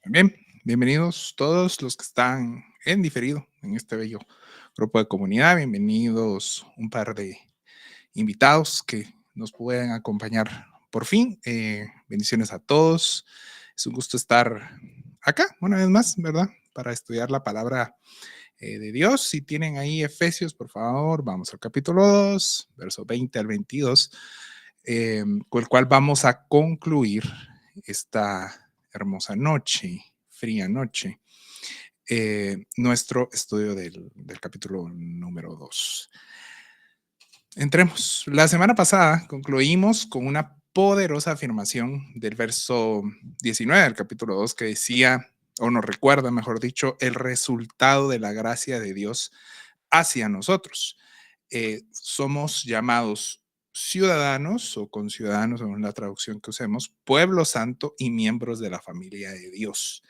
Bien, bienvenidos todos los que están en diferido en este bello grupo de comunidad. Bienvenidos un par de invitados que nos pueden acompañar por fin. Bendiciones a todos. Es un gusto estar acá una vez más, ¿verdad? Para estudiar la palabra de Dios. Si tienen ahí Efesios, por favor, vamos al capítulo 2, verso 20 al 22, con el cual vamos a concluir esta hermosa noche, fría noche, nuestro estudio del capítulo número 2. Entremos. La semana pasada concluimos con una poderosa afirmación del verso 19 del capítulo 2 que decía, o nos recuerda, mejor dicho, el resultado de la gracia de Dios hacia nosotros. Somos llamados ciudadanos o conciudadanos, según la traducción que usemos, pueblo santo y miembros de la familia de Dios.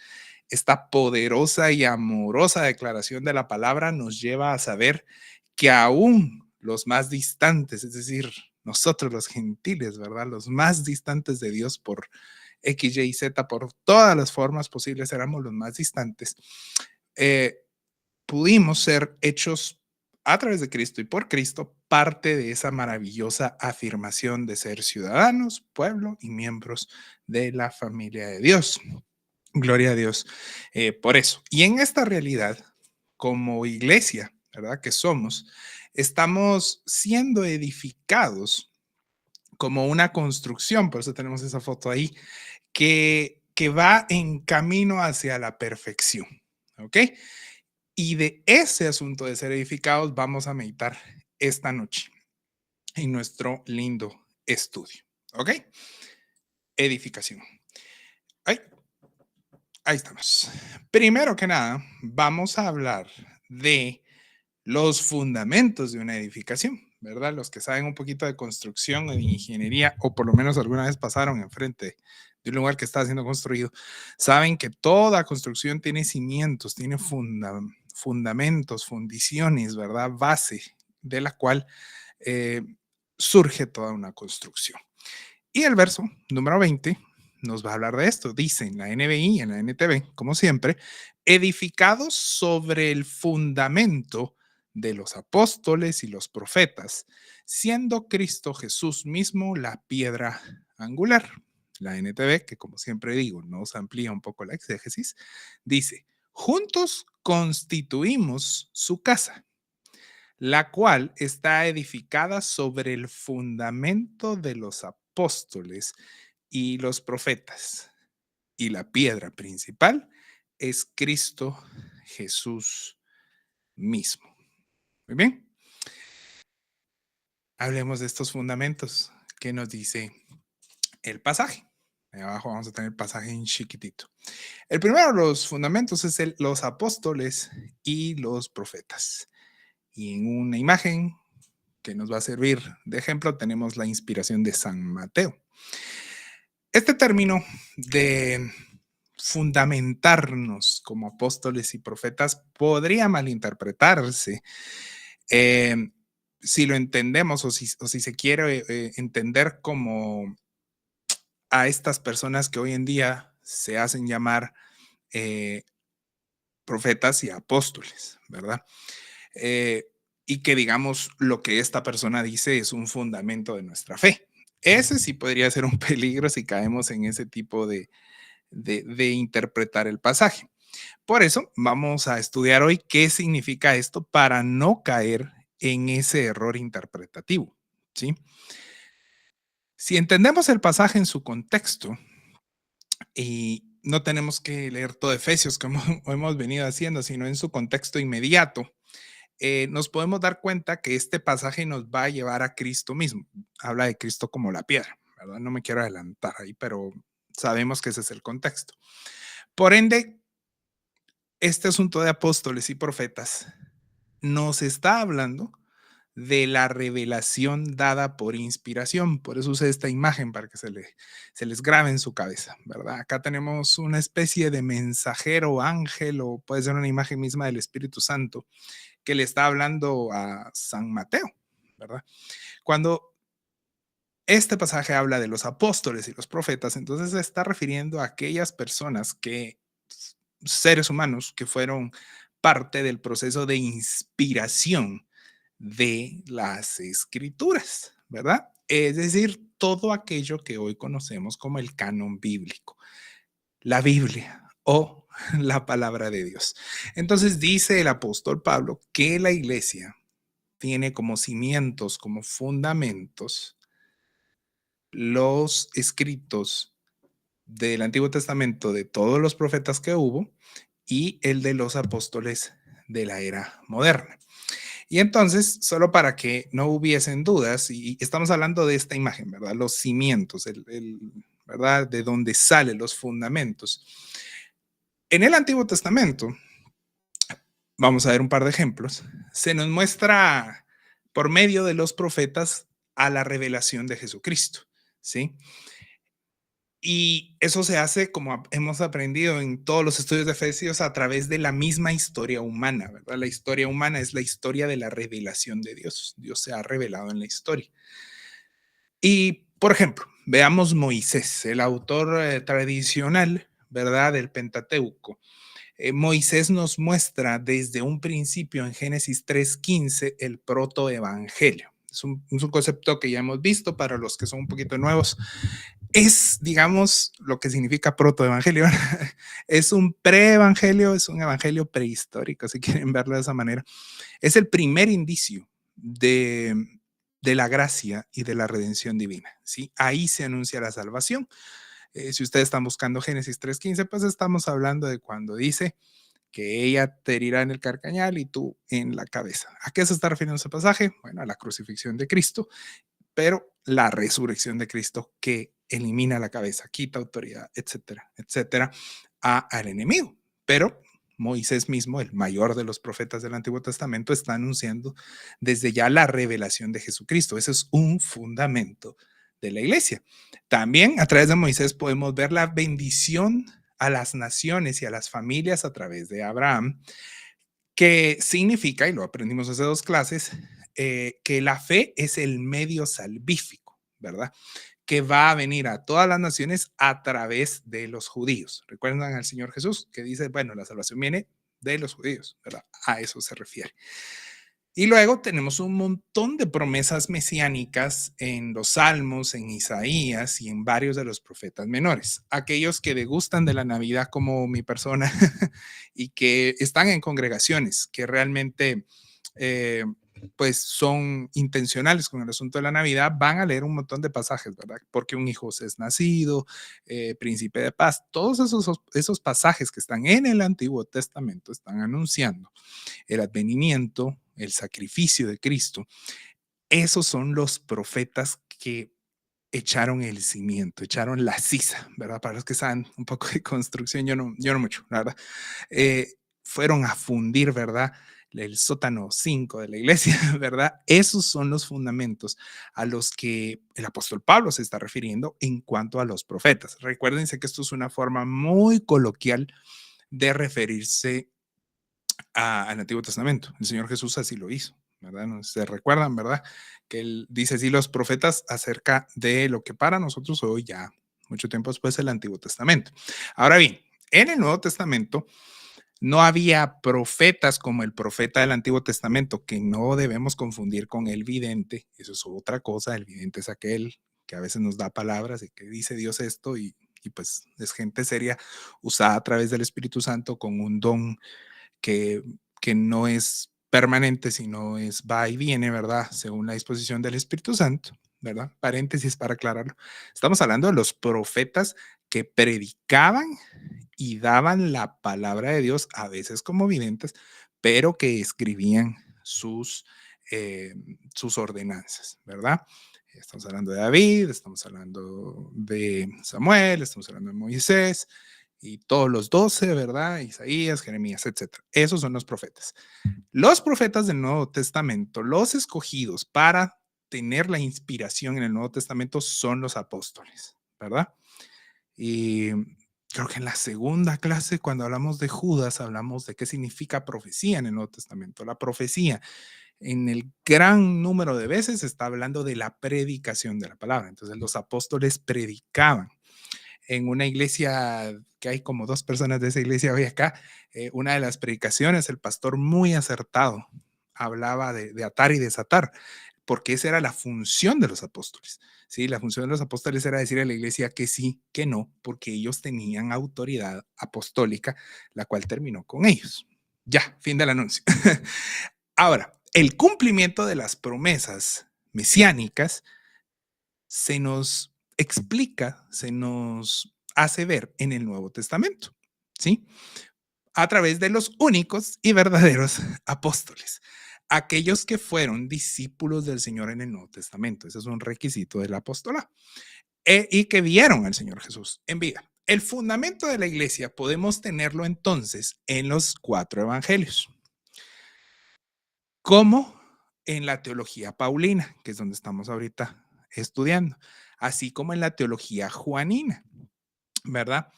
Esta poderosa y amorosa declaración de la palabra nos lleva a saber que aún los más distantes, es decir, nosotros los gentiles, ¿verdad? Los más distantes de Dios por X, Y, Z, por todas las formas posibles, éramos los más distantes. Eh, Pudimos ser hechos a través de Cristo y por Cristo parte de esa maravillosa afirmación de ser ciudadanos, pueblo y miembros de la familia de Dios. Gloria a Dios por eso. Y en esta realidad, como iglesia, ¿verdad? Que somos, estamos siendo edificados como una construcción, por eso tenemos esa foto ahí, que va en camino hacia la perfección, ¿ok? Y de ese asunto de ser edificados vamos a meditar esta noche en nuestro lindo estudio, ¿ok? Edificación. Ahí, ahí estamos. Primero que nada, vamos a hablar de los fundamentos de una edificación, ¿verdad? Los que saben un poquito de construcción o de ingeniería, o por lo menos alguna vez pasaron enfrente de un lugar que está siendo construido, saben que toda construcción tiene cimientos, tiene fundamentos, fundiciones, ¿verdad? Base de la cual eh, surge toda una construcción. Y el verso número 20 nos va a hablar de esto. Dice en la NBI, en la NTV, como siempre, edificados sobre el fundamento de los apóstoles y los profetas, siendo Cristo Jesús mismo la piedra angular. La NTV, que como siempre digo, nos amplía un poco la exégesis, dice, juntos constituimos su casa, la cual está edificada sobre el fundamento de los apóstoles y los profetas. Y la piedra principal es Cristo Jesús mismo. Muy bien, hablemos de estos fundamentos que nos dice el pasaje. Ahí abajo vamos a tener el pasaje en chiquitito. El primero de los fundamentos es los apóstoles y los profetas. Y en una imagen que nos va a servir de ejemplo tenemos la inspiración de San Mateo. Este término de fundamentarnos como apóstoles y profetas podría malinterpretarse eh, si lo entendemos o si se quiere entender como a estas personas que hoy en día se hacen llamar eh, profetas y apóstoles, ¿verdad? Eh, y que digamos lo que esta persona dice es un fundamento de nuestra fe. Ese sí podría ser un peligro si caemos en ese tipo de interpretar el pasaje. Por eso vamos a estudiar hoy qué significa esto para no caer en ese error interpretativo, ¿sí? Si entendemos el pasaje en su contexto, y no tenemos que leer todo Efesios como hemos venido haciendo, sino en su contexto inmediato, nos podemos dar cuenta que este pasaje nos va a llevar a Cristo mismo. Habla de Cristo como la piedra, ¿verdad? No me quiero adelantar ahí, pero sabemos que ese es el contexto. Por ende, este asunto de apóstoles y profetas nos está hablando de la revelación dada por inspiración. Por eso usé esta imagen para que se les grabe en su cabeza, ¿verdad? Acá tenemos una especie de mensajero, ángel, o puede ser una imagen misma del Espíritu Santo, que le está hablando a San Mateo, ¿verdad? Cuando este pasaje habla de los apóstoles y los profetas, entonces se está refiriendo a aquellas personas que seres humanos que fueron parte del proceso de inspiración de las escrituras, ¿verdad? Es decir, todo aquello que hoy conocemos como el canon bíblico, la Biblia o la palabra de Dios. Entonces dice el apóstol Pablo que la iglesia tiene como cimientos, como fundamentos, los escritos del Antiguo Testamento de todos los profetas que hubo y el de los apóstoles de la era moderna. Y entonces, solo para que no hubiesen dudas, y estamos hablando de esta imagen, ¿verdad? Los cimientos, ¿verdad? De donde salen los fundamentos. En el Antiguo Testamento, vamos a ver un par de ejemplos, se nos muestra por medio de los profetas a la revelación de Jesucristo, ¿sí? Y eso se hace, como hemos aprendido en todos los estudios de Efesios, a través de la misma historia humana, ¿verdad? La historia humana es la historia de la revelación de Dios. Dios se ha revelado en la historia. Y, por ejemplo, veamos Moisés, el autor tradicional, ¿verdad? Del Pentateuco. Moisés nos muestra desde un principio en Génesis 3:15 el protoevangelio. Es un concepto que ya hemos visto para los que son un poquito nuevos. Es, digamos, lo que significa protoevangelio. Es un preevangelio, es un evangelio prehistórico, si quieren verlo de esa manera. Es el primer indicio de la gracia y de la redención divina, ¿sí? Ahí se anuncia la salvación. Si ustedes están buscando Génesis 3:15, pues estamos hablando de cuando dice que ella te herirá en el carcañal y tú en la cabeza. ¿A qué se está refiriendo ese pasaje? Bueno, a la crucifixión de Cristo, pero la resurrección de Cristo que elimina la cabeza, quita autoridad, etcétera, etcétera, al enemigo. Pero Moisés mismo, el mayor de los profetas del Antiguo Testamento, está anunciando desde ya la revelación de Jesucristo. Ese es un fundamento de la iglesia. También a través de Moisés podemos ver la bendición a las naciones y a las familias a través de Abraham, que significa, y lo aprendimos hace dos clases, que la fe es el medio salvífico, ¿verdad? Que va a venir a todas las naciones a través de los judíos. Recuerdan al Señor Jesús que dice, bueno, la salvación viene de los judíos, ¿verdad? A eso se refiere. Y luego tenemos un montón de promesas mesiánicas en los Salmos, en Isaías y en varios de los profetas menores. Aquellos que degustan de la Navidad como mi persona y que están en congregaciones que realmente pues son intencionales con el asunto de la Navidad, van a leer un montón de pasajes, ¿verdad? Porque un hijo es nacido, príncipe de paz, todos esos pasajes que están en el Antiguo Testamento están anunciando el advenimiento, el sacrificio de Cristo. Esos son los profetas que echaron el cimiento, echaron la sisa, ¿verdad? Para los que saben un poco de construcción, yo no mucho, la verdad. Fueron a fundir, ¿verdad? El sótano 5 de la iglesia, ¿verdad? Esos son los fundamentos a los que el apóstol Pablo se está refiriendo en cuanto a los profetas. Recuérdense que esto es una forma muy coloquial de referirse al Antiguo Testamento. El Señor Jesús así lo hizo, ¿verdad? No se recuerdan, ¿verdad? Que él dice así los profetas acerca de lo que para nosotros hoy ya, mucho tiempo después, el Antiguo Testamento. Ahora bien, en el Nuevo Testamento no había profetas como el profeta del Antiguo Testamento, que no debemos confundir con el vidente. Eso es otra cosa. El vidente es aquel que a veces nos da palabras y que dice Dios esto y pues es gente seria usada a través del Espíritu Santo con un don que, que no es permanente, sino es va y viene, ¿verdad? Según la disposición del Espíritu Santo, ¿verdad? Paréntesis para aclararlo. Estamos hablando de los profetas que predicaban y daban la palabra de Dios, a veces como videntes, pero que escribían eh, sus ordenanzas, ¿verdad? Estamos hablando de David, estamos hablando de Samuel, estamos hablando de Moisés, y todos los 12, ¿verdad? Isaías, Jeremías, etcétera. Esos son los profetas. Los profetas del Nuevo Testamento, los escogidos para tener la inspiración en el Nuevo Testamento son los apóstoles, ¿verdad? Y creo que en la segunda clase, cuando hablamos de Judas, hablamos de qué significa profecía en el Nuevo Testamento. La profecía, en el gran número de veces, está hablando de la predicación de la palabra. Entonces, los apóstoles predicaban. en una iglesia que hay como 2 personas de esa iglesia hoy acá, una de las predicaciones, el pastor muy acertado hablaba de atar y desatar, porque esa era la función de los apóstoles. Sí, la función de los apóstoles era decir a la iglesia que sí, que no, porque ellos tenían autoridad apostólica, la cual terminó con ellos. Ya, fin del anuncio. Ahora, el cumplimiento de las promesas mesiánicas se nos explica, se nos hace ver en el Nuevo Testamento, ¿sí? A través de los únicos y verdaderos apóstoles, aquellos que fueron discípulos del Señor en el Nuevo Testamento. Ese es un requisito del apostolado. Y que vieron al Señor Jesús en vida. El fundamento de la iglesia podemos tenerlo entonces en los 4 evangelios, como en la teología paulina, que es donde estamos ahorita estudiando, así como en la teología juanina, ¿verdad?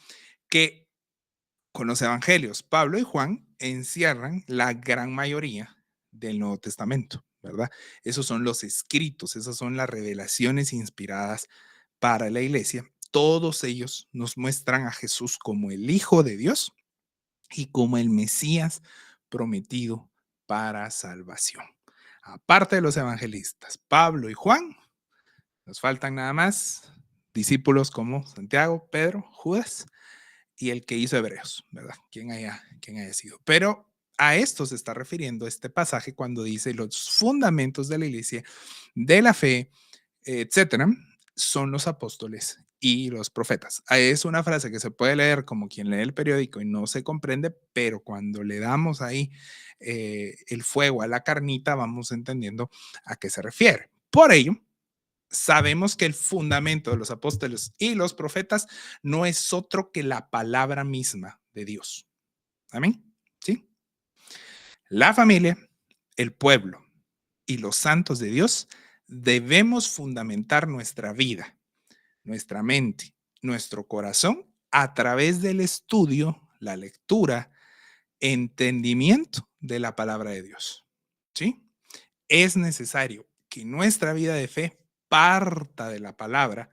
Que con los evangelios, Pablo y Juan encierran la gran mayoría del Nuevo Testamento, ¿verdad? Esos son los escritos, esas son las revelaciones inspiradas para la iglesia. Todos ellos nos muestran a Jesús como el Hijo de Dios y como el Mesías prometido para salvación. Aparte de los evangelistas, Pablo y Juan, nos faltan nada más discípulos como Santiago, Pedro, Judas y el que hizo Hebreos, ¿verdad? Quien haya sido. Pero a esto se está refiriendo este pasaje cuando dice los fundamentos de la iglesia, de la fe, etcétera, son los apóstoles y los profetas. Es una frase que se puede leer como quien lee el periódico y no se comprende, pero cuando le damos ahí el fuego a la carnita, vamos entendiendo a qué se refiere. Por ello, sabemos que el fundamento de los apóstoles y los profetas no es otro que la palabra misma de Dios. Amén. ¿Sí? La familia, el pueblo y los santos de Dios debemos fundamentar nuestra vida, nuestra mente, nuestro corazón a través del estudio, la lectura, entendimiento de la palabra de Dios. ¿Sí? Es necesario que nuestra vida de fe parta de la palabra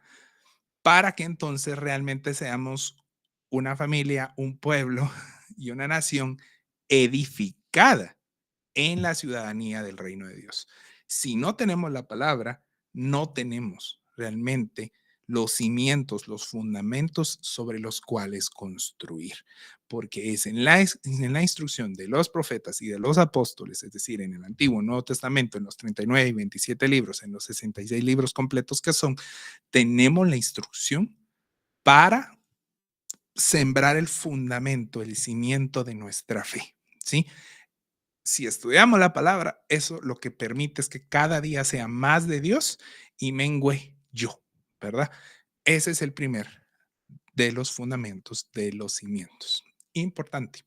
para que entonces realmente seamos una familia, un pueblo y una nación edificada en la ciudadanía del reino de Dios. Si no tenemos la palabra, no tenemos realmente los cimientos, los fundamentos sobre los cuales construir, porque es en la instrucción de los profetas y de los apóstoles, es decir, en el Antiguo y Nuevo Testamento, en los 39 y 27 libros, en los 66 libros completos que son, tenemos la instrucción para sembrar el fundamento, el cimiento de nuestra fe, ¿sí? Si estudiamos la palabra, eso lo que permite es que cada día sea más de Dios y mengüe yo, ¿verdad? Ese es el primer de los fundamentos de los cimientos. Importante.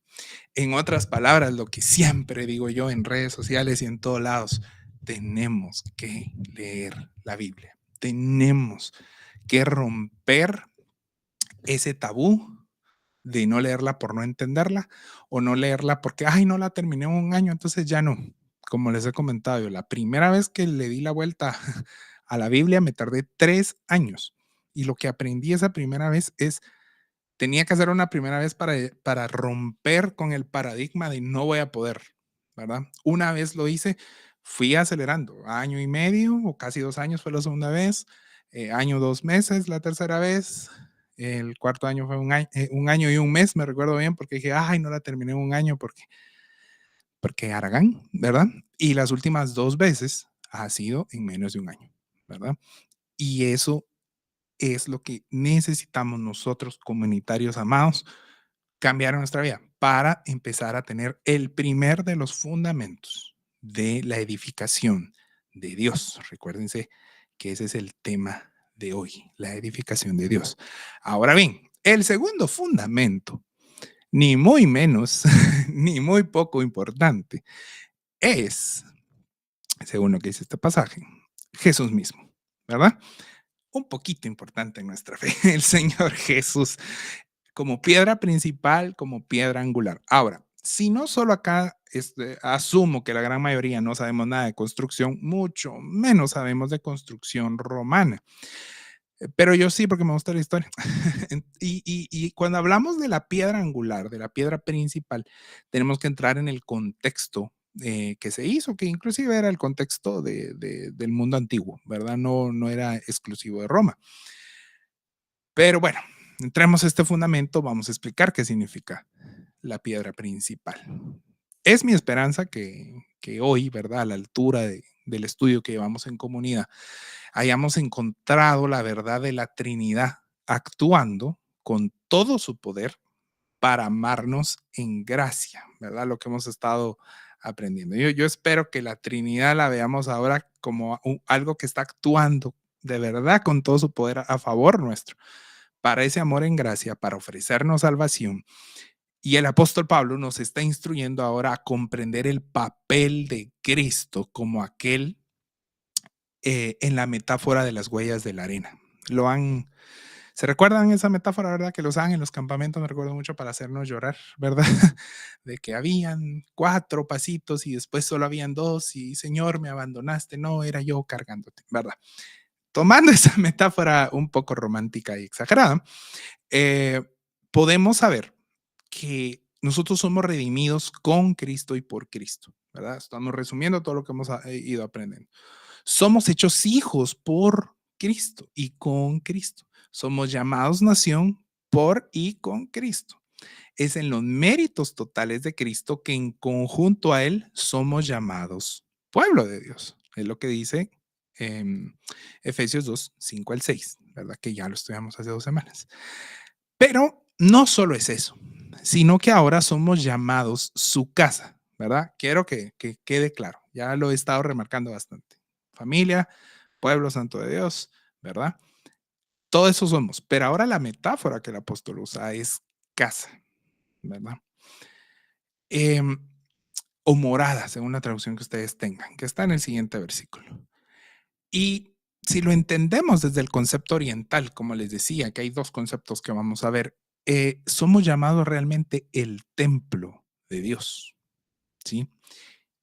En otras palabras, lo que siempre digo yo en redes sociales y en todos lados, tenemos que leer la Biblia. Tenemos que romper ese tabú de no leerla por no entenderla o no leerla porque, ay, no la terminé en un año, entonces ya no. Como les he comentado, yo la primera vez que le di la vuelta a la Biblia me tardé 3 años y lo que aprendí esa primera vez es, tenía que hacer una primera vez para romper con el paradigma de no voy a poder, ¿verdad? Una vez lo hice, fui acelerando, año y medio o casi 2 años fue la segunda vez, año, 2 meses la tercera vez, el cuarto año fue un año y un mes, me recuerdo bien, porque dije, ay, no la terminé en un año porque Aragán, ¿verdad? Y las últimas 2 veces ha sido en menos de un año, ¿verdad? Y eso es lo que necesitamos nosotros, comunitarios amados, cambiar nuestra vida para empezar a tener el primer de los fundamentos de la edificación de Dios. Recuérdense que ese es el tema de hoy, la edificación de Dios. Ahora bien, el segundo fundamento, ni muy menos, ni muy poco importante, es, según lo que dice este pasaje, Jesús mismo, ¿verdad? Un poquito importante en nuestra fe, el Señor Jesús como piedra principal, como piedra angular. Ahora, si no solo acá asumo que la gran mayoría no sabemos nada de construcción, mucho menos sabemos de construcción romana. Pero yo sí, porque me gusta la historia. Y cuando hablamos de la piedra angular, de la piedra principal, tenemos que entrar en el contexto que se hizo, que inclusive era el contexto del mundo antiguo, ¿verdad? No, no era exclusivo de Roma. Pero bueno, entremos a este fundamento, vamos a explicar qué significa la piedra principal. Es mi esperanza que hoy, ¿verdad? A la altura del estudio que llevamos en comunidad, hayamos encontrado la verdad de la Trinidad actuando con todo su poder para amarnos en gracia, ¿verdad? Lo que hemos estado aprendiendo. Yo espero que la Trinidad la veamos ahora como algo que está actuando de verdad con todo su poder a favor nuestro, para ese amor en gracia, para ofrecernos salvación. Y el apóstol Pablo nos está instruyendo ahora a comprender el papel de Cristo como aquel en la metáfora de las huellas de la arena. ¿Se recuerdan esa metáfora, verdad? Que lo usaban en los campamentos, me recuerdo mucho para hacernos llorar, ¿verdad? De que habían 4 pasitos y después solo habían 2 y Señor, me abandonaste. No, era yo cargándote, ¿verdad? Tomando esa metáfora un poco romántica y exagerada, eh, podemos saber que nosotros somos redimidos con Cristo y por Cristo, ¿verdad? Estamos resumiendo todo lo que hemos ido aprendiendo. Somos hechos hijos por Cristo y con Cristo. Somos llamados nación por y con Cristo. Es en los méritos totales de Cristo que en conjunto a Él somos llamados pueblo de Dios. Es lo que dice Efesios 2, 5 al 6, ¿verdad? Que ya lo estudiamos hace 2 semanas. Pero no solo es eso, sino que ahora somos llamados su casa, ¿verdad? Quiero que quede claro, ya lo he estado remarcando bastante. Familia, pueblo santo de Dios, ¿verdad? Todo eso somos, pero ahora la metáfora que el apóstol usa es casa, ¿verdad? Em, o morada, según la traducción que ustedes tengan, que está en el siguiente versículo. Y si lo entendemos desde el concepto oriental, como les decía, que hay 2 conceptos que vamos a ver, somos llamados realmente el templo de Dios, ¿sí?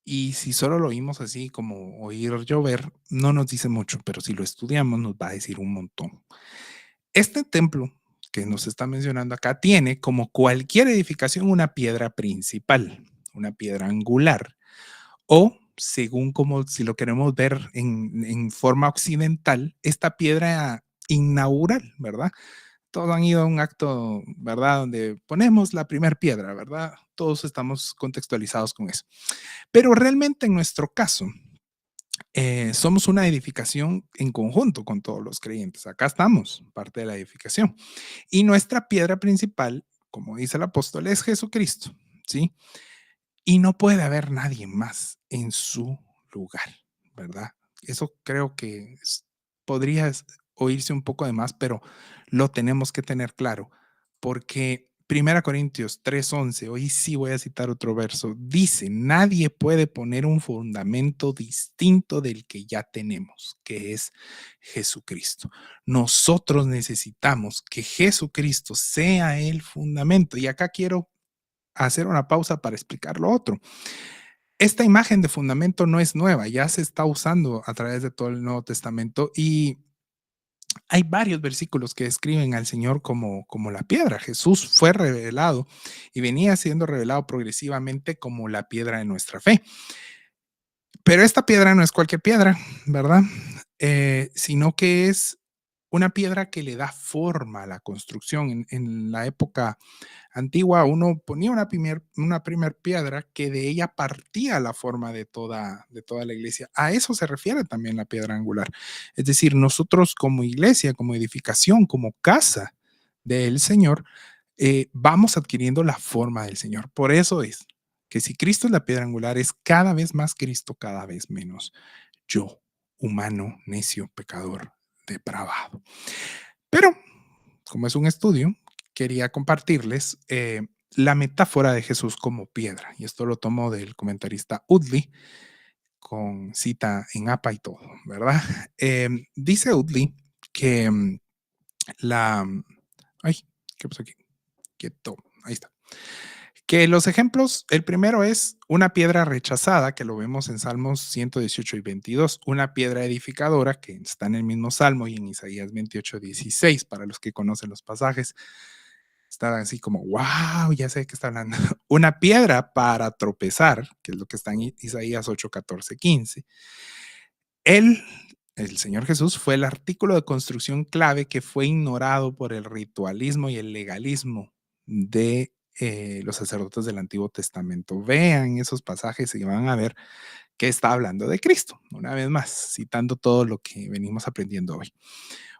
Y si solo lo oímos así como oír llover, no nos dice mucho, pero si lo estudiamos nos va a decir un montón. Este templo que nos está mencionando acá tiene, como cualquier edificación, una piedra principal, una piedra angular, o según como si lo queremos ver en forma occidental, esta piedra inaugural, ¿verdad? Todos han ido a un acto, ¿verdad? Donde ponemos la primera piedra, ¿verdad? Todos estamos contextualizados con eso. Pero realmente en nuestro caso, somos una edificación en conjunto con todos los creyentes. Acá estamos, parte de la edificación. Y nuestra piedra principal, como dice el apóstol, es Jesucristo, ¿sí? Y no puede haber nadie más en su lugar, ¿verdad? Eso creo que podría oírse un poco de más, pero lo tenemos que tener claro, porque 1 Corintios 3:11, hoy sí voy a citar otro verso, dice, nadie puede poner un fundamento distinto del que ya tenemos, que es Jesucristo. Nosotros necesitamos que Jesucristo sea el fundamento. Y acá quiero hacer una pausa para explicar lo otro. Esta imagen de fundamento no es nueva, ya se está usando a través de todo el Nuevo Testamento y hay varios versículos que describen al Señor como la piedra. Jesús fue revelado y venía siendo revelado progresivamente como la piedra de nuestra fe. Pero esta piedra no es cualquier piedra, ¿verdad? Sino que es una piedra que le da forma a la construcción. En la época antigua uno ponía una primer piedra que de ella partía la forma de toda la iglesia. A eso se refiere también la piedra angular. Es decir, nosotros como iglesia, como edificación, como casa del Señor, vamos adquiriendo la forma del Señor. Por eso es que si Cristo es la piedra angular, es cada vez más Cristo, cada vez menos yo, humano, necio, pecador, depravado. Pero, como es un estudio, quería compartirles la metáfora de Jesús como piedra. Y esto lo tomo del comentarista Udley, con cita en APA y todo, ¿verdad? Dice Udley que la... Ay, ¿qué pasó aquí? Quieto, ahí está. Que los ejemplos, el primero es una piedra rechazada, que lo vemos en Salmos 118 y 22, una piedra edificadora, que está en el mismo Salmo y en Isaías 28, 16, para los que conocen los pasajes. Está así como, wow, ya sé de qué está hablando. Una piedra para tropezar, que es lo que está en Isaías 8, 14, 15. Él, el Señor Jesús, fue el artículo de construcción clave que fue ignorado por el ritualismo y el legalismo de los sacerdotes del Antiguo Testamento. Vean esos pasajes y van a ver que está hablando de Cristo, una vez más, citando todo lo que venimos aprendiendo hoy.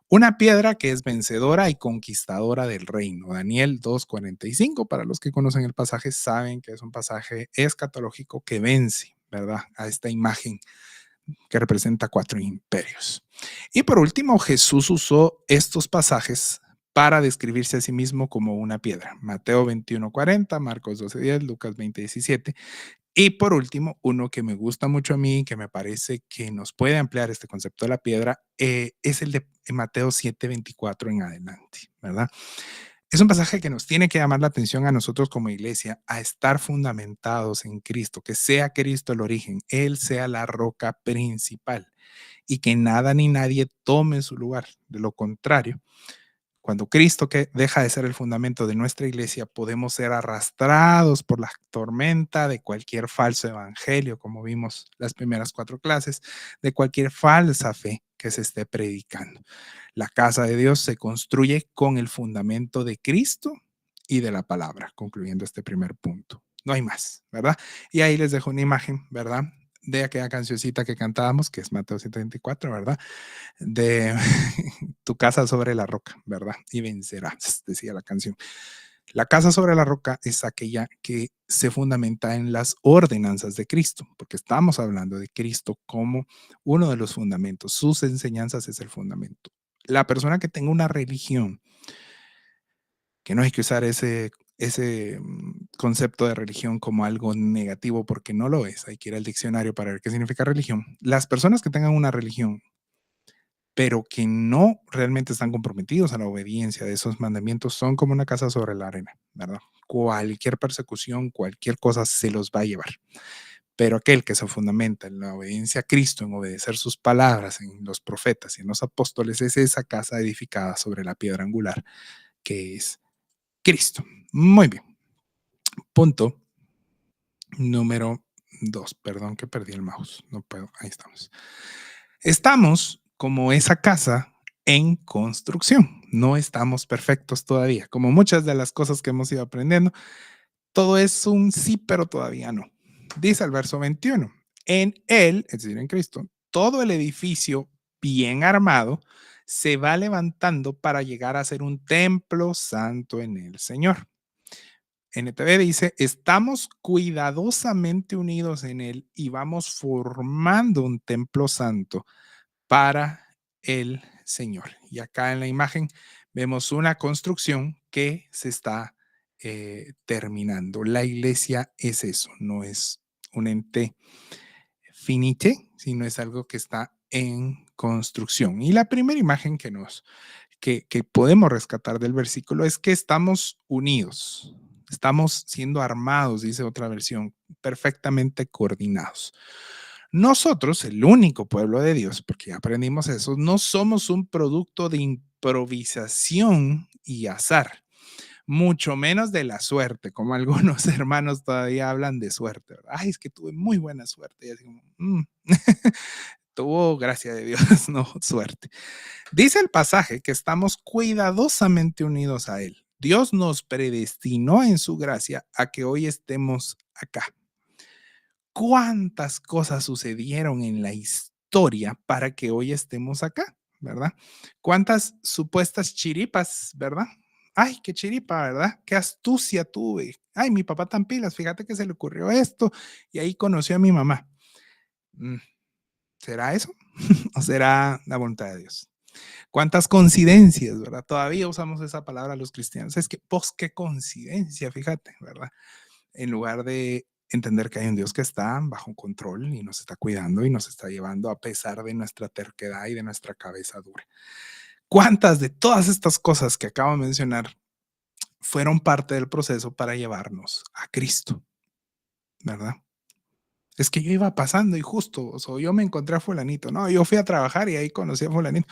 Una piedra que es vencedora y conquistadora del reino. Daniel 2:45, para los que conocen el pasaje, saben que es un pasaje escatológico que vence, ¿verdad? A esta imagen que representa 4 imperios. Y por último, Jesús usó estos pasajes para describirse a sí mismo como una piedra. Mateo 21:40, Marcos 12:10, Lucas 20:17. Y por último, uno que me gusta mucho a mí, que me parece que nos puede ampliar este concepto de la piedra, es el de Mateo 7:24 en adelante, ¿verdad? Es un pasaje que nos tiene que llamar la atención a nosotros como iglesia, a estar fundamentados en Cristo, que sea Cristo el origen, Él sea la roca principal y que nada ni nadie tome su lugar. De lo contrario, cuando Cristo que deja de ser el fundamento de nuestra iglesia, podemos ser arrastrados por la tormenta de cualquier falso evangelio, como vimos las primeras 4 clases, de cualquier falsa fe que se esté predicando. La casa de Dios se construye con el fundamento de Cristo y de la palabra, concluyendo este primer punto. No hay más, ¿verdad? Y ahí les dejo una imagen, ¿verdad? De aquella cancioncita que cantábamos, que es Mateo 124, ¿verdad? De tu casa sobre la roca, ¿verdad? Y vencerás, decía la canción. La casa sobre la roca es aquella que se fundamenta en las ordenanzas de Cristo, porque estamos hablando de Cristo como uno de los fundamentos. Sus enseñanzas es el fundamento. La persona que tenga una religión, que no hay que usar ese concepto de religión como algo negativo porque no lo es, hay que ir al diccionario para ver qué significa religión. Las personas que tengan una religión pero que no realmente están comprometidos a la obediencia de esos mandamientos, son como una casa sobre la arena, ¿verdad? Cualquier persecución, cualquier cosa se los va a llevar. Pero aquel que se fundamenta en la obediencia a Cristo, en obedecer sus palabras, en los profetas y en los apóstoles, es esa casa edificada sobre la piedra angular que es Cristo. Muy bien. Punto número 2. Perdón que perdí el mouse. No puedo. Ahí estamos. Estamos como esa casa en construcción. No estamos perfectos todavía. Como muchas de las cosas que hemos ido aprendiendo, todo es un sí, pero todavía no. Dice el verso 21, en Él, es decir, en Cristo, todo el edificio bien armado se va levantando para llegar a ser un templo santo en el Señor. NTV dice, estamos cuidadosamente unidos en Él y vamos formando un templo santo para el Señor. Y acá en la imagen vemos una construcción que se está terminando. La iglesia es eso, no es un ente finite, sino es algo que está en construcción. Y la primera imagen que podemos rescatar del versículo es que estamos unidos, estamos siendo armados, dice otra versión, perfectamente coordinados. Nosotros, el único pueblo de Dios, porque ya aprendimos eso, no somos un producto de improvisación y azar, mucho menos de la suerte, como algunos hermanos todavía hablan de suerte, ¿verdad? Ay, es que tuve muy buena suerte. Y así como, tuvo gracia de Dios, no suerte. Dice el pasaje que estamos cuidadosamente unidos a Él. Dios nos predestinó en su gracia a que hoy estemos acá. ¿Cuántas cosas sucedieron en la historia para que hoy estemos acá, verdad? ¿Cuántas supuestas chiripas, verdad? Ay, qué chiripa, ¿verdad? Qué astucia tuve. Ay, mi papá tan pilas, fíjate que se le ocurrió esto y ahí conoció a mi mamá. ¿Será eso? ¿O será la voluntad de Dios? ¿Cuántas coincidencias, verdad? Todavía usamos esa palabra los cristianos. Es que, pues, qué coincidencia, fíjate, ¿verdad? En lugar de entender que hay un Dios que está bajo control y nos está cuidando y nos está llevando a pesar de nuestra terquedad y de nuestra cabeza dura. ¿Cuántas de todas estas cosas que acabo de mencionar fueron parte del proceso para llevarnos a Cristo, ¿verdad? Es que yo iba pasando y justo, o sea, yo me encontré a fulanito, no, yo fui a trabajar y ahí conocí a fulanito.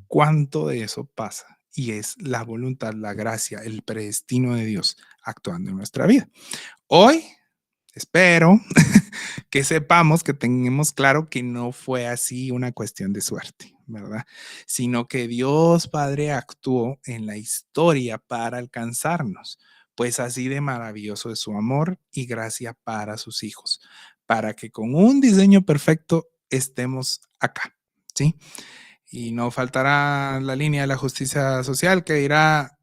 ¿Cuánto de eso pasa? Y es la voluntad, la gracia, el predestino de Dios actuando en nuestra vida. Hoy espero que sepamos, que tengamos claro que no fue así una cuestión de suerte, ¿verdad? Sino que Dios Padre actuó en la historia para alcanzarnos, pues así de maravilloso es su amor y gracia para sus hijos, para que con un diseño perfecto estemos acá, ¿sí? Y no faltará la línea de la justicia social que dirá,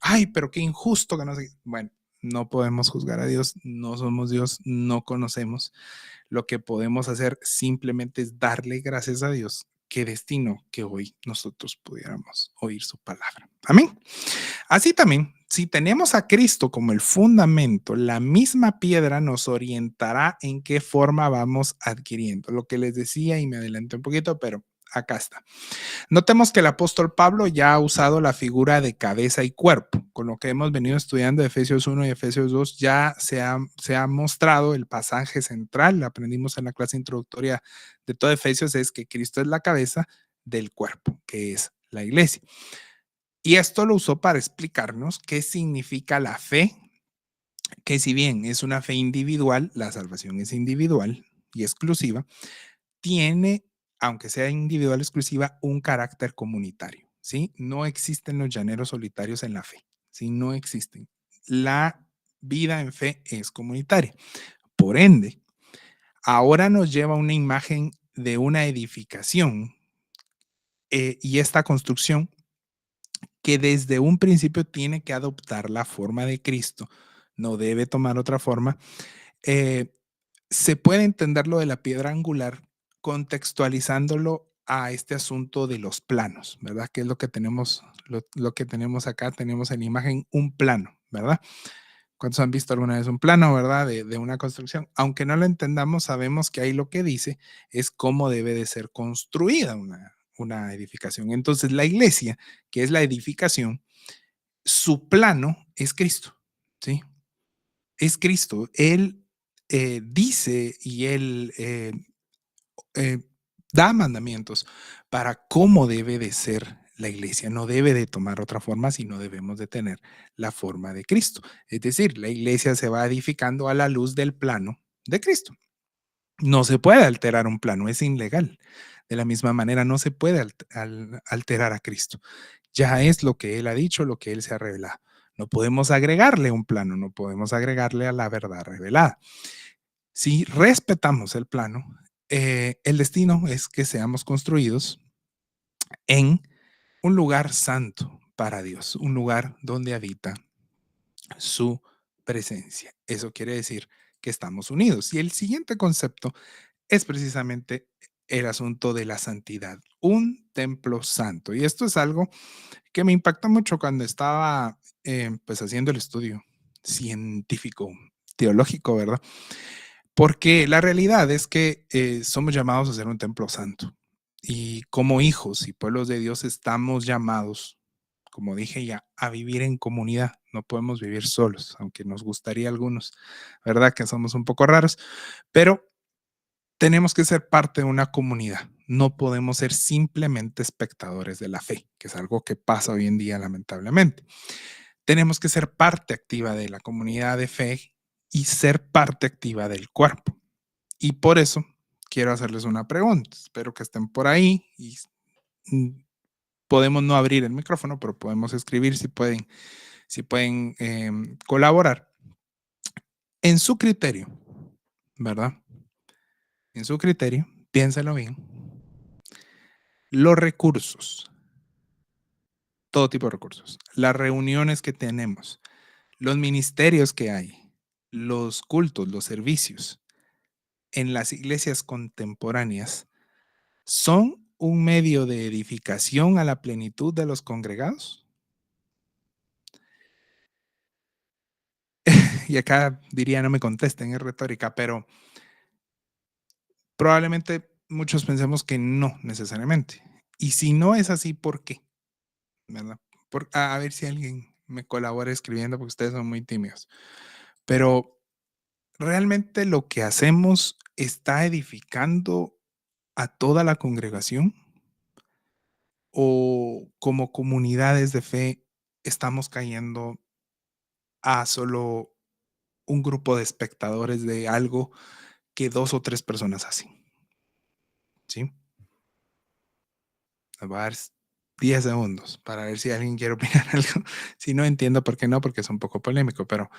ay, pero qué injusto que no sé. Bueno, no podemos juzgar a Dios, no somos Dios, no conocemos. Lo que podemos hacer simplemente es darle gracias a Dios. Qué destino que hoy nosotros pudiéramos oír su palabra. Amén. Así también, si tenemos a Cristo como el fundamento, la misma piedra nos orientará en qué forma vamos adquiriendo. Lo que les decía y me adelanté un poquito, pero acá está. Notemos que el apóstol Pablo ya ha usado la figura de cabeza y cuerpo. Con lo que hemos venido estudiando de Efesios 1 y Efesios 2 ya se ha mostrado el pasaje central. Aprendimos en la clase introductoria de todo Efesios es que Cristo es la cabeza del cuerpo, que es la iglesia. Y esto lo usó para explicarnos qué significa la fe, que si bien es una fe individual, la salvación es individual y exclusiva, tiene, aunque sea individual exclusiva, un carácter comunitario, ¿sí? No existen los llaneros solitarios en la fe, ¿sí? No existen. La vida en fe es comunitaria. Por ende, ahora nos lleva a una imagen de una edificación y esta construcción que desde un principio tiene que adoptar la forma de Cristo, no debe tomar otra forma. eh, Se puede entender lo de la piedra angular contextualizándolo a este asunto de los planos, ¿verdad? Que es lo que tenemos, lo que tenemos acá, tenemos en la imagen un plano, ¿verdad? ¿Cuántos han visto alguna vez un plano, verdad? De una construcción. Aunque no lo entendamos, sabemos que ahí lo que dice es cómo debe de ser construida una edificación. Entonces, la iglesia, que es la edificación, su plano es Cristo, ¿sí? Es Cristo. Él dice y él eh, da mandamientos para cómo debe de ser la iglesia. No debe de tomar otra forma, sino debemos de tener la forma de Cristo. Es decir, la iglesia se va edificando a la luz del plano de Cristo. No se puede alterar un plano, es ilegal. De la misma manera, no se puede alterar a Cristo. Ya es lo que Él ha dicho, lo que Él se ha revelado. No podemos agregarle un plano, no podemos agregarle a la verdad revelada. Si respetamos el plano, el destino es que seamos construidos en un lugar santo para Dios, un lugar donde habita su presencia. Eso quiere decir que estamos unidos. Y el siguiente concepto es precisamente el asunto de la santidad, un templo santo. Y esto es algo que me impactó mucho cuando estaba pues haciendo el estudio científico, teológico, ¿verdad? Porque la realidad es que somos llamados a ser un templo santo. Y como hijos y pueblos de Dios estamos llamados, como dije ya, a vivir en comunidad. No podemos vivir solos, aunque nos gustaría a algunos, ¿verdad? Que somos un poco raros, pero tenemos que ser parte de una comunidad. No podemos ser simplemente espectadores de la fe, que es algo que pasa hoy en día lamentablemente. Tenemos que ser parte activa de la comunidad de fe y ser parte activa del cuerpo. Y por eso quiero hacerles una pregunta. Espero que estén por ahí y podemos no abrir el micrófono, pero podemos escribir si pueden colaborar. En su criterio, ¿verdad? En su criterio, piénselo bien. Los recursos, todo tipo de recursos, las reuniones que tenemos, los ministerios que hay, los cultos, los servicios en las iglesias contemporáneas son un medio de edificación a la plenitud de los congregados. Y acá diría no me contesten, es retórica, pero probablemente muchos pensemos que no necesariamente. Y si no es así, ¿por qué? ¿Verdad? A ver si alguien me colabore escribiendo porque ustedes son muy tímidos. Pero ¿realmente lo que hacemos está edificando a toda la congregación? ¿O como comunidades de fe estamos cayendo a solo un grupo de espectadores de algo que 2 o 3 personas hacen? ¿Sí? Les voy a dar 10 segundos para ver si alguien quiere opinar algo. Si no, entiendo por qué no, porque es un poco polémico, pero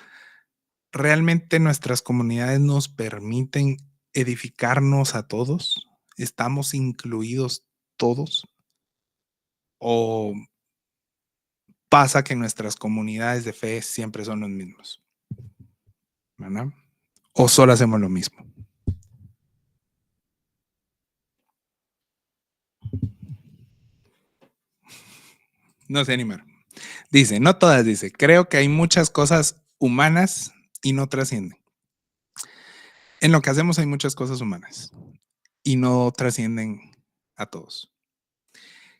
¿realmente nuestras comunidades nos permiten edificarnos a todos? ¿Estamos incluidos todos? ¿O pasa que nuestras comunidades de fe siempre son los mismos? ¿Verdad? ¿O solo hacemos lo mismo? No sé animar. Dice, no todas, dice, creo que hay muchas cosas humanas y no trascienden. En lo que hacemos hay muchas cosas humanas y no trascienden a todos.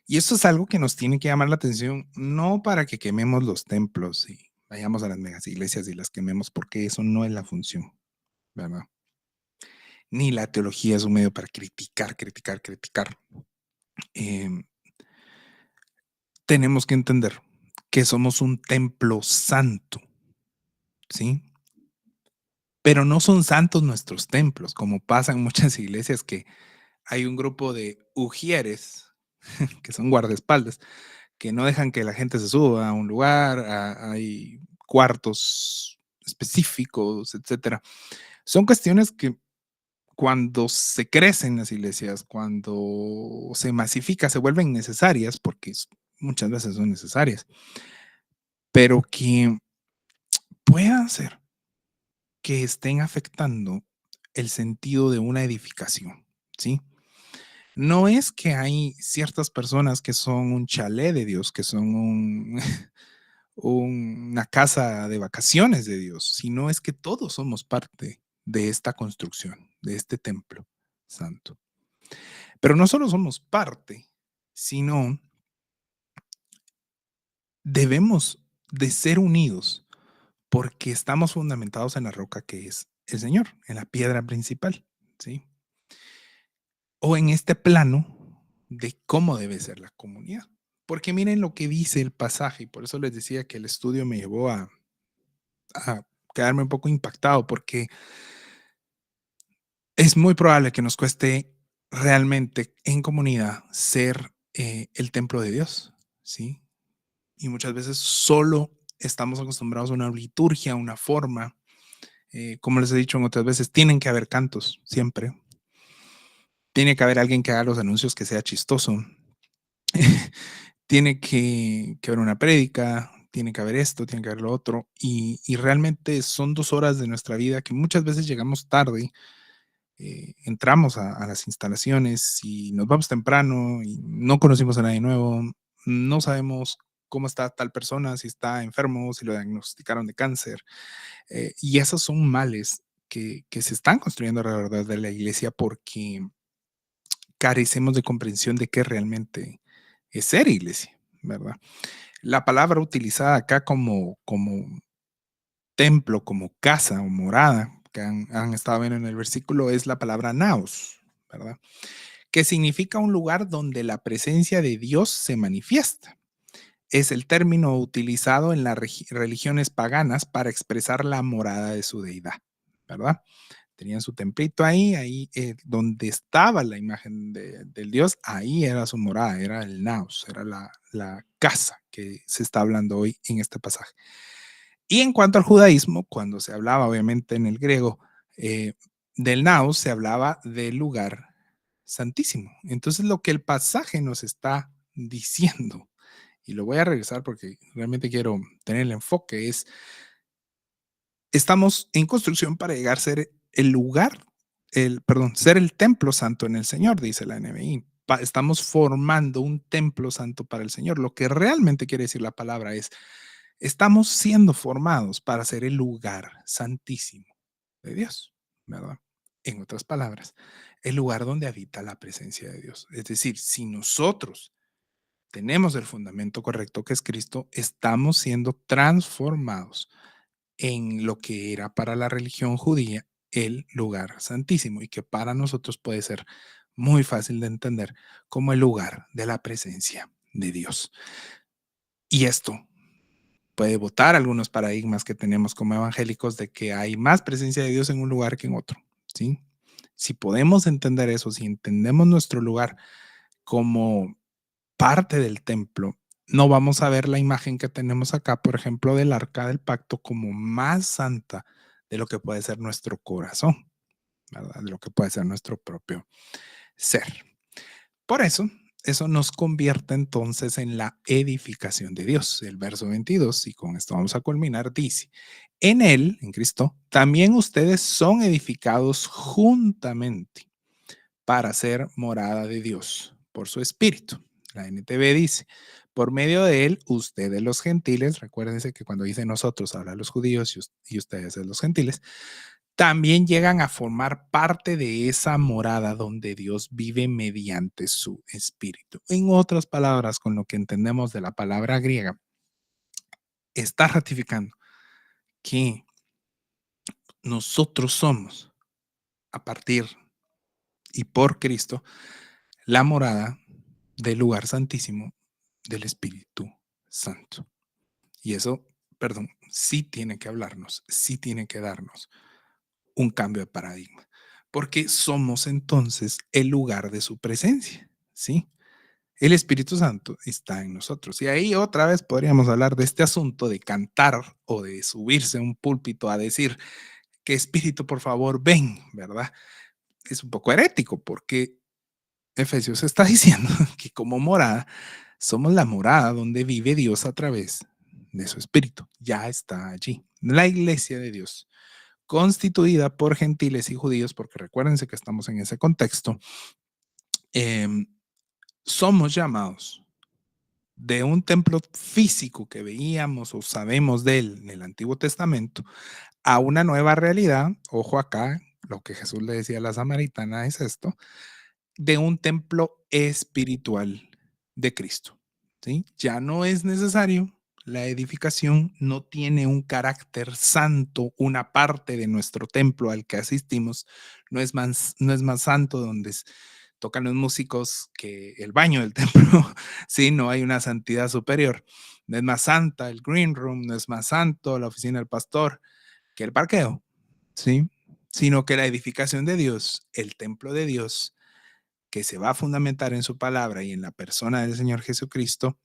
Y esto es algo que nos tiene que llamar la atención, no para que quememos los templos y vayamos a las megas iglesias y las quememos, porque eso no es la función, ¿verdad? Ni la teología es un medio para criticar, criticar, criticar. Em, Tenemos que entender que somos un templo santo, ¿sí? Pero no son santos nuestros templos, como pasa en muchas iglesias que hay un grupo de ujieres, que son guardaespaldas, que no dejan que la gente se suba a un lugar, hay cuartos específicos, etcétera. Son cuestiones que cuando se crecen las iglesias, cuando se masifica, se vuelven necesarias, porque muchas veces son necesarias, pero que puedan ser que estén afectando el sentido de una edificación, ¿sí? No es que hay ciertas personas que son un chalet de Dios, que son una casa de vacaciones de Dios, sino es que todos somos parte de esta construcción, de este templo santo. Pero no solo somos parte, sino debemos de ser unidos porque estamos fundamentados en la roca que es el Señor, en la piedra principal, ¿sí? O en este plano de cómo debe ser la comunidad. Porque miren lo que dice el pasaje, y por eso les decía que el estudio me llevó a quedarme un poco impactado, porque es muy probable que nos cueste realmente en comunidad ser el templo de Dios, ¿sí? Y muchas veces solo estamos acostumbrados a una liturgia, una forma. Como les he dicho en otras veces, tienen que haber cantos, siempre. Tiene que haber alguien que haga los anuncios que sea chistoso. Tiene que haber una prédica, tiene que haber esto, tiene que haber lo otro. Y realmente son 2 horas de nuestra vida que muchas veces llegamos tarde, entramos a las instalaciones y nos vamos temprano y no conocimos a nadie nuevo, no sabemos cómo está tal persona, si está enfermo, si lo diagnosticaron de cáncer. Y esos son males que se están construyendo alrededor de la iglesia porque carecemos de comprensión de qué realmente es ser iglesia, ¿verdad? La palabra utilizada acá como templo, como casa o morada, que han estado viendo en el versículo, es la palabra naos, ¿verdad? Que significa un lugar donde la presencia de Dios se manifiesta. Es el término utilizado en las religiones paganas para expresar la morada de su deidad, ¿verdad? Tenían su templito ahí donde estaba la imagen del Dios, ahí era su morada, era el naos, era la casa que se está hablando hoy en este pasaje. Y en cuanto al judaísmo, cuando se hablaba obviamente en el griego eh, del naos, se hablaba del lugar santísimo. Entonces lo que el pasaje nos está diciendo, y lo voy a regresar porque realmente quiero tener el enfoque, es estamos en construcción para llegar a ser el lugar, perdón, ser el templo santo en el Señor, dice la NBI. Estamos formando un templo santo para el Señor. Lo que realmente quiere decir la palabra es, estamos siendo formados para ser el lugar santísimo de Dios, ¿verdad? En otras palabras, el lugar donde habita la presencia de Dios. Es decir, si nosotros tenemos el fundamento correcto que es Cristo, estamos siendo transformados en lo que era para la religión judía el lugar santísimo y que para nosotros puede ser muy fácil de entender como el lugar de la presencia de Dios. Y esto puede botar algunos paradigmas que tenemos como evangélicos de que hay más presencia de Dios en un lugar que en otro, ¿sí? Si podemos entender eso, si entendemos nuestro lugar como parte del templo, no vamos a ver la imagen que tenemos acá, por ejemplo, del arca del pacto como más santa de lo que puede ser nuestro corazón, ¿verdad? De lo que puede ser nuestro propio ser. Por eso nos convierte entonces en la edificación de Dios. El verso 22, y con esto vamos a culminar, dice, en Él, en Cristo, también ustedes son edificados juntamente para ser morada de Dios por su Espíritu. La NTV dice, por medio de Él, ustedes los gentiles, recuérdense que cuando dice nosotros, habla los judíos y ustedes los gentiles, también llegan a formar parte de esa morada donde Dios vive mediante su espíritu. En otras palabras, con lo que entendemos de la palabra griega, está ratificando que nosotros somos, a partir y por Cristo, la morada del lugar santísimo del Espíritu Santo. Y eso, perdón, sí tiene que hablarnos, sí tiene que darnos un cambio de paradigma, porque somos entonces el lugar de su presencia, ¿sí? El Espíritu Santo está en nosotros. Y ahí otra vez podríamos hablar de este asunto de cantar o de subirse a un púlpito a decir que Espíritu, por favor, ven, ¿verdad? Es un poco herético porque Efesios está diciendo que como morada, somos la morada donde vive Dios a través de su Espíritu. Ya está allí. La iglesia de Dios constituida por gentiles y judíos, porque recuérdense que estamos en ese contexto, eh, somos llamados de un templo físico que veíamos o sabemos de él en el Antiguo Testamento a una nueva realidad. Ojo acá, lo que Jesús le decía a la samaritana es esto, de un templo espiritual de Cristo, ¿sí? Ya no es necesario. La edificación no tiene un carácter santo, una parte de nuestro templo al que asistimos, no es más santo donde tocan los músicos que el baño del templo, sí, no hay una santidad superior. No es más santa el green room, no es más santo la oficina del pastor que el parqueo, sí, sino que la edificación de Dios, el templo de Dios, que se va a fundamentar en su palabra y en la persona del Señor Jesucristo,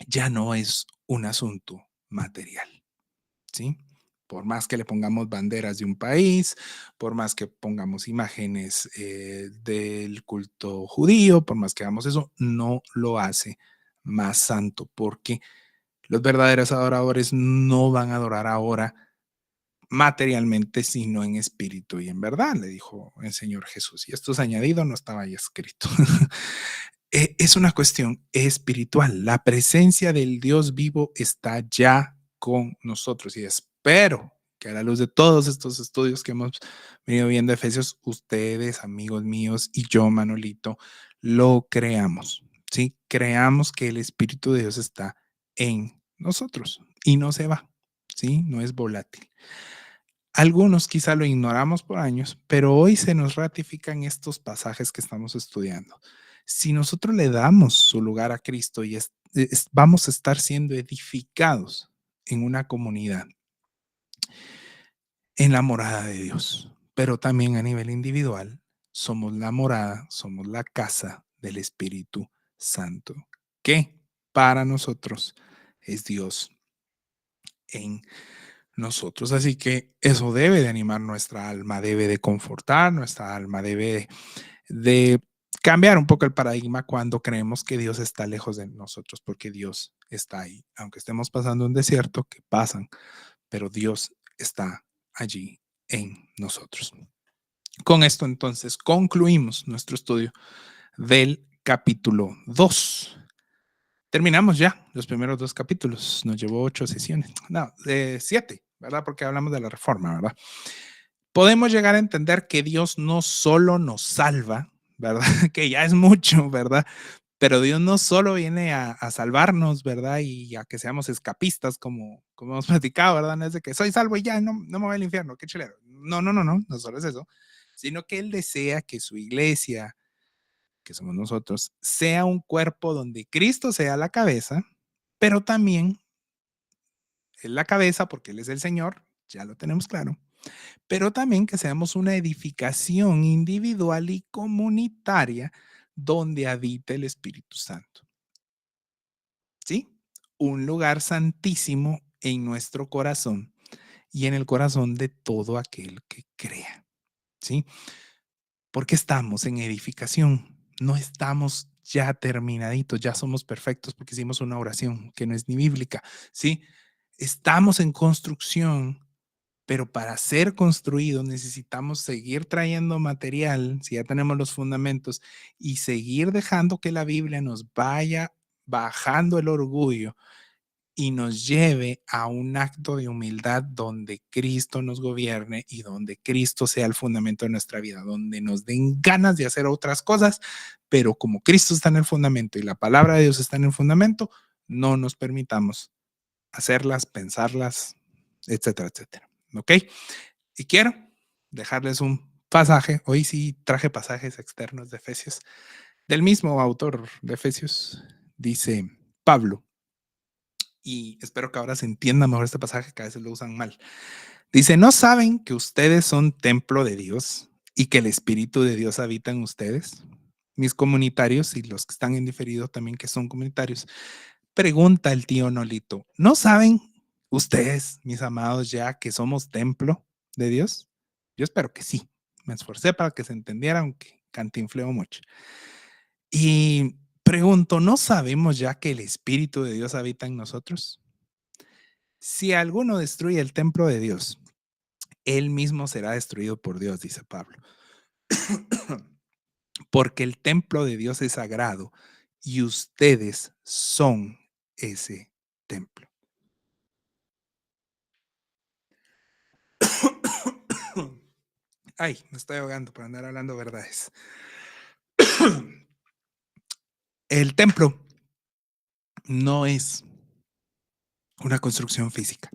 ya no es un asunto material, ¿sí? Por más que le pongamos banderas de un país, por más que pongamos imágenes del culto judío, por más que hagamos eso, no lo hace más santo, porque los verdaderos adoradores no van a adorar ahora materialmente, sino en espíritu y en verdad, le dijo el Señor Jesús. Y esto es añadido, no estaba ahí escrito. Es una cuestión espiritual. La presencia del Dios vivo está ya con nosotros y espero que a la luz de todos estos estudios que hemos venido viendo Efesios, ustedes, amigos míos, y yo, Manolito, lo creamos, ¿sí? Creamos que el Espíritu de Dios está en nosotros y no se va, ¿sí? No es volátil. Algunos quizá lo ignoramos por años, pero hoy se nos ratifican estos pasajes que estamos estudiando. Si nosotros le damos su lugar a Cristo y vamos a estar siendo edificados en una comunidad, en la morada de Dios, pero también a nivel individual, somos la morada, somos la casa del Espíritu Santo, que para nosotros es Dios en nosotros. Así que eso debe de animar nuestra alma, debe de confortar nuestra alma, debe de cambiar un poco el paradigma cuando creemos que Dios está lejos de nosotros, porque Dios está ahí. Aunque estemos pasando un desierto, que pasan, pero Dios está allí en nosotros. Con esto entonces concluimos nuestro estudio del capítulo 2. Terminamos ya los primeros 2 capítulos. Nos llevó 8 sesiones. No, 7, ¿verdad? Porque hablamos de la reforma, ¿verdad? Podemos llegar a entender que Dios no solo nos salva, ¿verdad? Que ya es mucho, ¿verdad? Pero Dios no solo viene a salvarnos, ¿verdad? Y a que seamos escapistas, como hemos platicado, ¿verdad? No es de que soy salvo y ya, no me voy al infierno, qué chilero. No, no, no, no, no solo es eso, sino que Él desea que su iglesia, que somos nosotros, sea un cuerpo donde Cristo sea la cabeza, pero también Él la cabeza, porque Él es el Señor, ya lo tenemos claro, pero también que seamos una edificación individual y comunitaria donde habite el Espíritu Santo. ¿Sí? Un lugar santísimo en nuestro corazón y en el corazón de todo aquel que crea. ¿Sí? Porque estamos en edificación, no estamos ya terminaditos, ya somos perfectos porque hicimos una oración que no es ni bíblica. ¿Sí? Estamos en construcción, pero para ser construidos necesitamos seguir trayendo material, si ya tenemos los fundamentos, y seguir dejando que la Biblia nos vaya bajando el orgullo y nos lleve a un acto de humildad donde Cristo nos gobierne y donde Cristo sea el fundamento de nuestra vida, donde nos den ganas de hacer otras cosas, pero como Cristo está en el fundamento y la palabra de Dios está en el fundamento, no nos permitamos hacerlas, pensarlas, etcétera, etcétera. ¿Ok? Y quiero dejarles un pasaje, hoy sí traje pasajes externos de Efesios, del mismo autor de Efesios, dice Pablo, y espero que ahora se entienda mejor este pasaje que a veces lo usan mal. Dice, ¿no saben que ustedes son templo de Dios y que el Espíritu de Dios habita en ustedes? Mis comunitarios y los que están en diferido también que son comunitarios. Pregunta el tío Nolito, ¿no saben ustedes, mis amados, ya que somos templo de Dios? Yo espero que sí. Me esforcé para que se entendiera, aunque cantinfleo mucho. Y pregunto, ¿no sabemos ya que el Espíritu de Dios habita en nosotros? Si alguno destruye el templo de Dios, él mismo será destruido por Dios, dice Pablo. Porque el templo de Dios es sagrado y ustedes son ese templo. Ay, me estoy ahogando por andar hablando verdades. El templo no es una construcción física.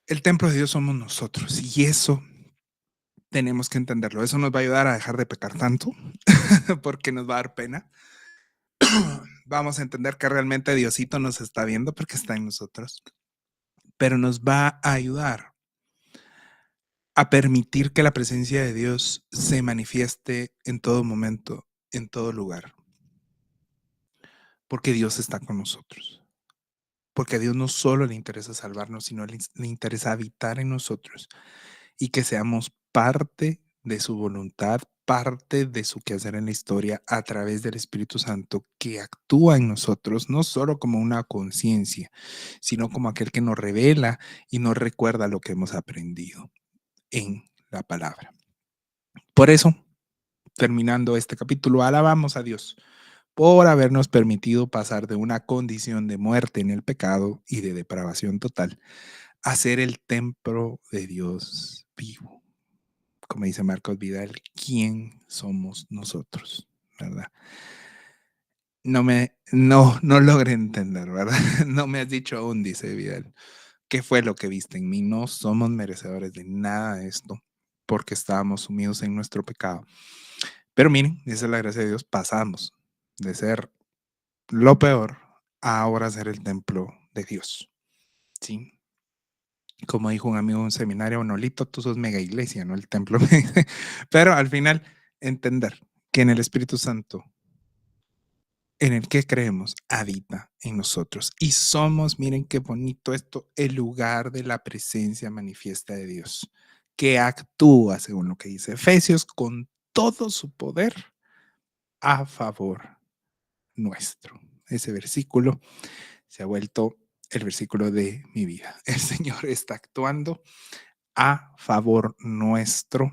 El templo de Dios somos nosotros y eso tenemos que entenderlo. Eso nos va a ayudar a dejar de pecar tanto porque nos va a dar pena. Vamos a entender que realmente Diosito nos está viendo porque está en nosotros, pero nos va a ayudar a permitir que la presencia de Dios se manifieste en todo momento, en todo lugar, porque Dios está con nosotros. Porque a Dios no solo le interesa salvarnos, sino le interesa habitar en nosotros y que seamos parte de su voluntad, parte de su quehacer en la historia a través del Espíritu Santo que actúa en nosotros, no solo como una conciencia, sino como aquel que nos revela y nos recuerda lo que hemos aprendido en la palabra. Por eso, terminando este capítulo, alabamos a Dios por habernos permitido pasar de una condición de muerte en el pecado y de depravación total a ser el templo de Dios vivo. Como dice Marcos Vidal, ¿quién somos nosotros? ¿Verdad? No logré entender, ¿verdad? No me has dicho aún, dice Vidal, ¿qué fue lo que viste en mí? No somos merecedores de nada de esto porque estábamos sumidos en nuestro pecado. Pero miren, esa es la gracia de Dios, pasamos de ser lo peor a ahora ser el templo de Dios. ¿Sí? Como dijo un amigo en un seminario, Nolito, tú sos mega iglesia, ¿no? El templo. Pero al final, entender que en el Espíritu Santo, en el que creemos, habita en nosotros. Y somos, miren qué bonito esto, el lugar de la presencia manifiesta de Dios, que actúa, según lo que dice Efesios, con todo su poder a favor nuestro. Ese versículo se ha vuelto el versículo de mi vida. El Señor está actuando a favor nuestro,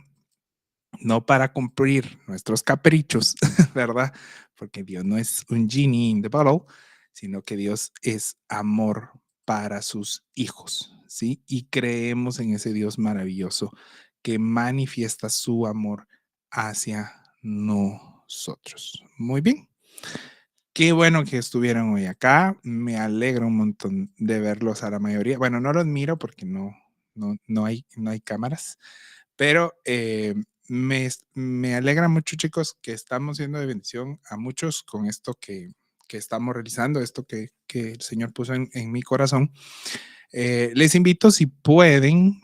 no para cumplir nuestros caprichos, ¿verdad? Porque Dios no es un genie in the bottle, sino que Dios es amor para sus hijos, ¿sí? Y creemos en ese Dios maravilloso que manifiesta su amor hacia nosotros. nosotros. Muy bien. Qué bueno que estuvieron hoy acá. Me alegra un montón de verlos a la mayoría. Bueno, no los miro porque no hay cámaras, pero me alegra mucho, chicos, que estamos siendo de bendición a muchos con esto que estamos realizando, esto que el Señor puso en mi corazón. Les invito, si pueden,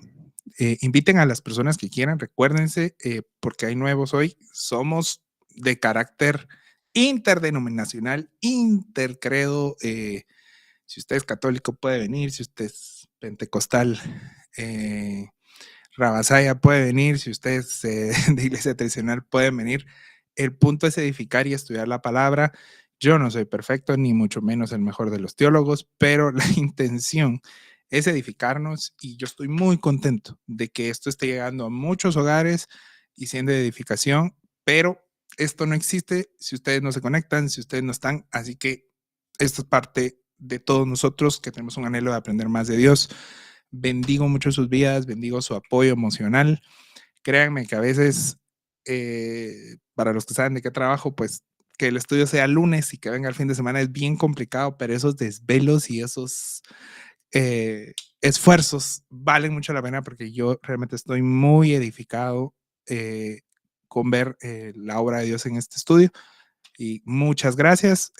inviten a las personas que quieran. Recuérdense, porque hay nuevos hoy, somos de carácter interdenominacional, intercredo. Si usted es católico puede venir, si usted es pentecostal, Rabasaya puede venir, si usted es de iglesia tradicional pueden venir. El punto es edificar y estudiar la palabra. Yo no soy perfecto, ni mucho menos el mejor de los teólogos, pero la intención es edificarnos y yo estoy muy contento de que esto esté llegando a muchos hogares y siendo de edificación, pero esto no existe si ustedes no se conectan, si ustedes no están, así que esto es parte de todos nosotros que tenemos un anhelo de aprender más de Dios. Bendigo mucho sus vidas, bendigo su apoyo emocional. Créanme que a veces, para los que saben de qué trabajo, pues que el estudio sea lunes y que venga el fin de semana es bien complicado, pero esos desvelos y esos esfuerzos valen mucho la pena porque yo realmente estoy muy edificado con ver la obra de Dios en este estudio. Y muchas gracias.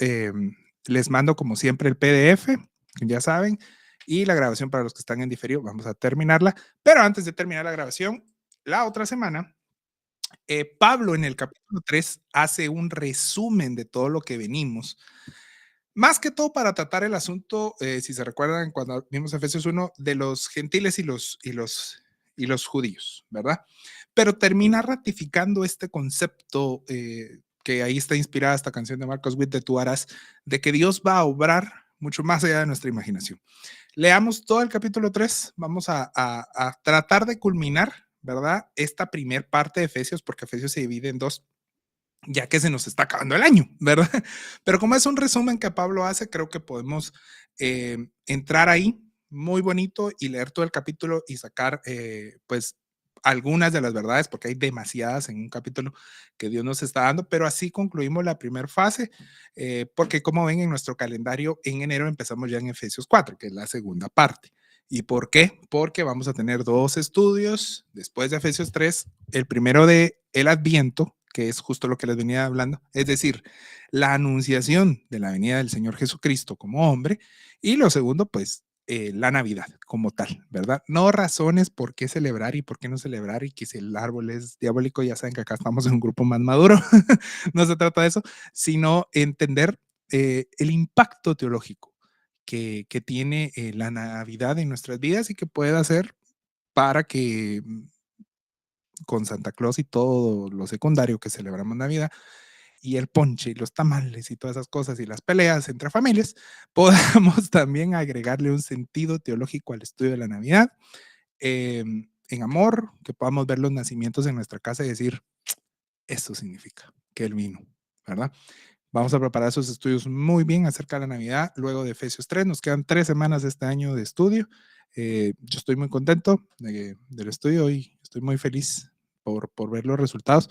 Les mando como siempre el PDF, ya saben, y la grabación para los que están en diferido. Vamos a terminarla. Pero antes de terminar la grabación, la otra semana, Pablo en el capítulo 3 hace un resumen de todo lo que venimos. Más que todo para tratar el asunto, si se recuerdan cuando vimos Efesios 1, de los gentiles y los judíos, ¿verdad? Pero termina ratificando este concepto que ahí está inspirada esta canción de Marcos Witt de Tú harás, de que Dios va a obrar mucho más allá de nuestra imaginación. Leamos todo el capítulo 3, vamos a tratar de culminar, ¿verdad? Esta primer parte de Efesios, porque Efesios se divide en dos, ya que se nos está acabando el año, ¿verdad? Pero como es un resumen que Pablo hace, creo que podemos entrar ahí muy bonito y leer todo el capítulo y sacar, pues, algunas de las verdades, porque hay demasiadas en un capítulo que Dios nos está dando, pero así concluimos la primera fase, porque como ven en nuestro calendario, en enero empezamos ya en Efesios 4, que es la segunda parte. ¿Y por qué? Porque vamos a tener dos estudios después de Efesios 3, el primero de el Adviento, que es justo lo que les venía hablando, es decir, la anunciación de la venida del Señor Jesucristo como hombre, y lo segundo, pues, la Navidad como tal, ¿verdad? No razones por qué celebrar y por qué no celebrar, y que si el árbol es diabólico, ya saben que acá estamos en un grupo más maduro, no se trata de eso, sino entender el impacto teológico que tiene la Navidad en nuestras vidas y que puede hacer para que con Santa Claus y todo lo secundario que celebramos Navidad, y el ponche y los tamales y todas esas cosas y las peleas entre familias, podamos también agregarle un sentido teológico al estudio de la Navidad, en amor, que podamos ver los nacimientos en nuestra casa y decir, esto significa que Él vino, ¿verdad? Vamos a preparar esos estudios muy bien acerca de la Navidad. Luego de Efesios 3, nos quedan 3 semanas de este año de estudio. Yo estoy muy contento del estudio y estoy muy feliz por ver los resultados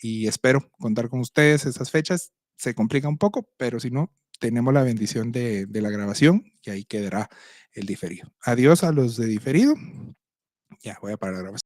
y espero contar con ustedes esas fechas. Se complica un poco, pero si no, tenemos la bendición de la grabación y ahí quedará el diferido. Adiós a los de diferido. Ya, voy a parar la grabación.